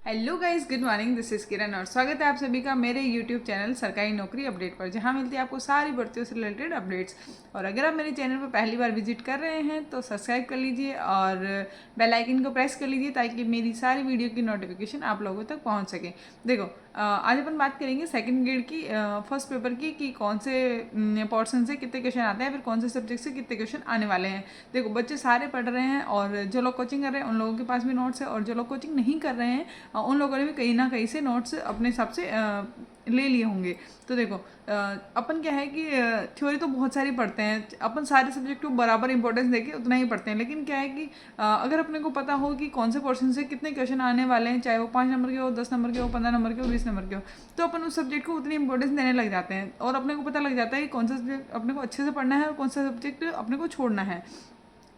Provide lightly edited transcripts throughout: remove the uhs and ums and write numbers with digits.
Hello guys, good morning. This is Kiran और स्वागत है आप सभी का मेरे यूट्यूब चैनल सरकारी नौकरी अपडेट पर, जहां मिलती है आपको सारी भर्तियों से रिलेटेड अपडेट्स। और अगर आप मेरे चैनल पर पहली बार विजिट कर रहे हैं तो सब्सक्राइब कर लीजिए और बेल आइकन को प्रेस कर लीजिए ताकि मेरी सारी वीडियो की नोटिफिकेशन आप लोगों तक पहुंच सके। देखो, आज अपन बात करेंगे सेकंड ग्रेड की फर्स्ट पेपर की कि कौन से पोर्शन से कितने क्वेश्चन आते हैं, फिर कौन से सब्जेक्ट से कितने क्वेश्चन आने वाले हैं। देखो, बच्चे सारे पढ़ रहे हैं और जो लोग कोचिंग कर रहे हैं उन लोगों के पास भी नोट्स है, और जो लोग कोचिंग नहीं कर रहे हैं उन लोगों ने भी कहीं ना कहीं से नोट्स अपने हिसाब से ले लिए होंगे। तो देखो, अपन क्या है कि थ्योरी तो बहुत सारी पढ़ते हैं, अपन सारे सब्जेक्ट को बराबर इंपॉर्टेंस देके उतना ही पढ़ते हैं। लेकिन क्या है कि अगर अपने को पता हो कि कौन से पोर्शन से कितने क्वेश्चन आने वाले हैं, चाहे वो 5 नंबर के हो, 10 नंबर के हो, 15 नंबर के हो, 20 नंबर के हो, तो अपन उस सब्जेक्ट को उतनी इंपॉर्टेंस देने लग जाते हैं और अपने को पता लग जाता है कि कौन सा सब्जेक्ट अपने को अच्छे से पढ़ना है और कौन सा सब्जेक्ट अपने को छोड़ना है।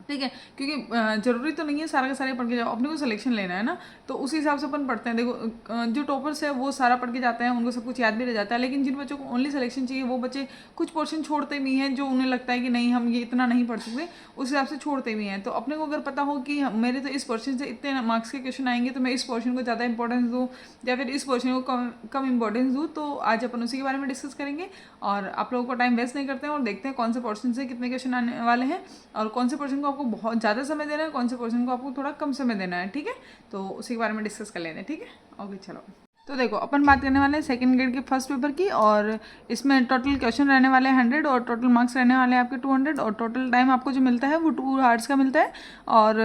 ठीक है, क्योंकि जरूरी तो नहीं है सारा का सारे पढ़ के जाओ, अपने को सिलेक्शन लेना है ना, तो उसी हिसाब से अपन पढ़ते हैं। देखो, जो टॉपर्स है वो सारा पढ़ के जाते हैं, उनको सब कुछ याद भी रह जाता है। लेकिन जिन बच्चों को ओनली सिलेक्शन चाहिए वो बच्चे कुछ पोर्शन छोड़ते भी हैं, जो उन्हें लगता है कि नहीं हम ये इतना नहीं पढ़ सकते, उस हिसाब से छोड़ते भी हैं। तो अपने को अगर पता हो कि मेरे तो इस पोर्शन से इतने मार्क्स के क्वेश्चन आएंगे तो मैं इस पोर्शन को ज़्यादा इंपॉर्टेंस दूँ या फिर इस पोर्शन को कम इंपॉर्टेंस दूँ, तो आज अपन उसी के बारे में डिस्कस करेंगे। और आप लोगों को टाइम वेस्ट नहीं करते हैं और देखते हैं कौन से पोर्शन से कितने क्वेश्चन आने वाले हैं और कौन से पोर्शन को आपको बहुत ज़्यादा समय देना है, कौन से पोर्शन को आपको थोड़ा कम समय देना है। ठीक है, तो उसी के बारे में डिस्कस कर लेते हैं। ठीक है, ओके, चलो। तो देखो, अपन बात करने वाले हैं सेकंड ग्रेड के फर्स्ट पेपर की, और इसमें टोटल क्वेश्चन रहने वाले हैं 100 और टोटल मार्क्स रहने वाले हैं आपके 200, और टोटल टाइम आपको जो मिलता है वो 2 आवर्स का मिलता है। और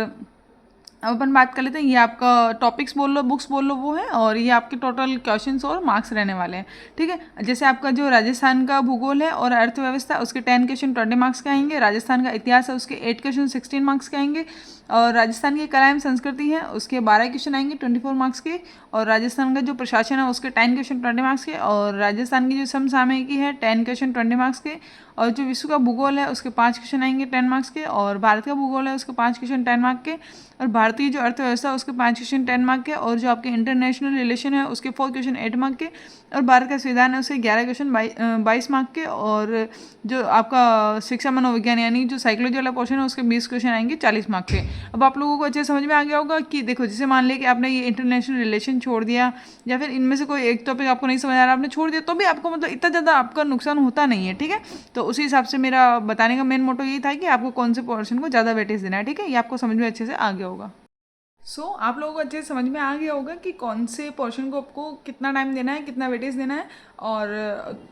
अब अपन बात कर लेते हैं, ये आपका टॉपिक्स बोल लो, बुक्स बोल लो, वो है, और ये आपके टोटल क्वेश्चंस और मार्क्स रहने वाले हैं। ठीक है, जैसे आपका जो राजस्थान का भूगोल है और अर्थव्यवस्था, उसके 10 क्वेश्चन 20 मार्क्स के आएंगे। राजस्थान का इतिहास है, उसके 8 क्वेश्चन 16 मार्क्स के आएंगे। और राजस्थान की कला एवं संस्कृति है, उसके 12 क्वेश्चन आएंगे 24 मार्क्स के। और राजस्थान का जो प्रशासन है उसके 10 क्वेश्चन 20 मार्क्स के। और राजस्थान की जो समसामयिकी है 10 क्वेश्चन 20 मार्क्स के। और जो विश्व का भूगोल है उसके 5 क्वेश्चन आएंगे 10 मार्क्स के। और भारत का भूगोल है उसके 5 क्वेश्चन 10 मार्क के। और भारतीय जो अर्थव्यवस्था है उसके 5 क्वेश्चन 10 मार्क के। और जो आपके इंटरनेशनल रिलेशन है उसके 4 क्वेश्चन 8 मार्क के। और भारत का संविधान है उसके 11 क्वेश्चन 22 मार्क के। और जो आपका शिक्षा मनोविज्ञान यानी जो साइकोलॉजी वाला पोर्शन है उसके 20 क्वेश्चन आएंगे 40 मार्क के। अब आप लोगों को अच्छे समझ में आ गया होगा कि देखो, जैसे मान लिया कि आपने ये इंटरनेशनल रिलेशन छोड़ दिया या फिर इनमें से कोई एक टॉपिक आपको नहीं समझ आ रहा, आपने छोड़ दिया, तो भी आपको मतलब इतना ज़्यादा आपका नुकसान होता नहीं है। ठीक है, तो उसी हिसाब से मेरा बताने का मेन मोटो यही था कि आपको कौन से पोर्शन को ज़्यादा वेटेज देना है। ठीक है, ये आपको समझ में अच्छे से आ गया होगा। आप लोगों को अच्छे से समझ में आ गया होगा कि कौन से पोर्शन को आपको कितना टाइम देना है, कितना वेटेज देना है, और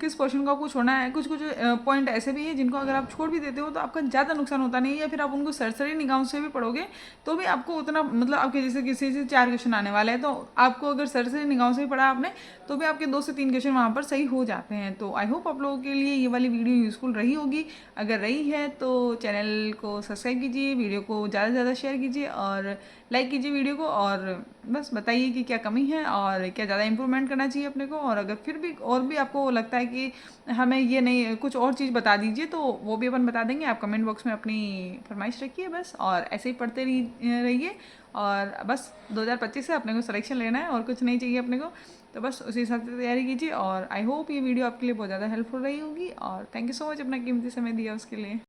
किस पोर्शन को आपको छोड़ना है। कुछ कुछ पॉइंट ऐसे भी है जिनको अगर आप छोड़ भी देते हो तो आपका ज़्यादा नुकसान होता नहीं है, या फिर आप उनको सरसरी निगाहों से भी पढ़ोगे तो भी आपको उतना, मतलब आपके जैसे किसी से 4 क्वेश्चन आने वाले हैं तो आपको अगर सरसरी निगाहों से भी पढ़ा आपने तो भी आपके 2 से 3 क्वेश्चन वहाँ पर सही हो जाते हैं। तो आई होप आप लोगों के लिए ये वाली वीडियो यूज़फुल रही होगी। अगर रही है तो चैनल को सब्सक्राइब कीजिए, वीडियो को ज़्यादा से ज़्यादा शेयर कीजिए और लाइक कीजिए वीडियो को, और बस बताइए कि क्या कमी है और क्या ज़्यादा इंप्रूवमेंट करना चाहिए अपने को। और अगर फिर भी और भी आपको लगता है कि हमें ये नहीं, कुछ और चीज़ बता दीजिए, तो वो भी अपन बता देंगे। आप कमेंट बॉक्स में अपनी फरमाइश रखिए बस, और ऐसे ही पढ़ते रहिए। और बस 2025 से अपने को सिलेक्शन लेना है और कुछ नहीं चाहिए अपने को, तो बस उसी हिसाब से तैयारी कीजिए। और आई होप ये वीडियो आपके लिए बहुत ज़्यादा हेल्पफुल रही होगी, और थैंक यू सो मच अपना कीमती समय दिया उसके लिए।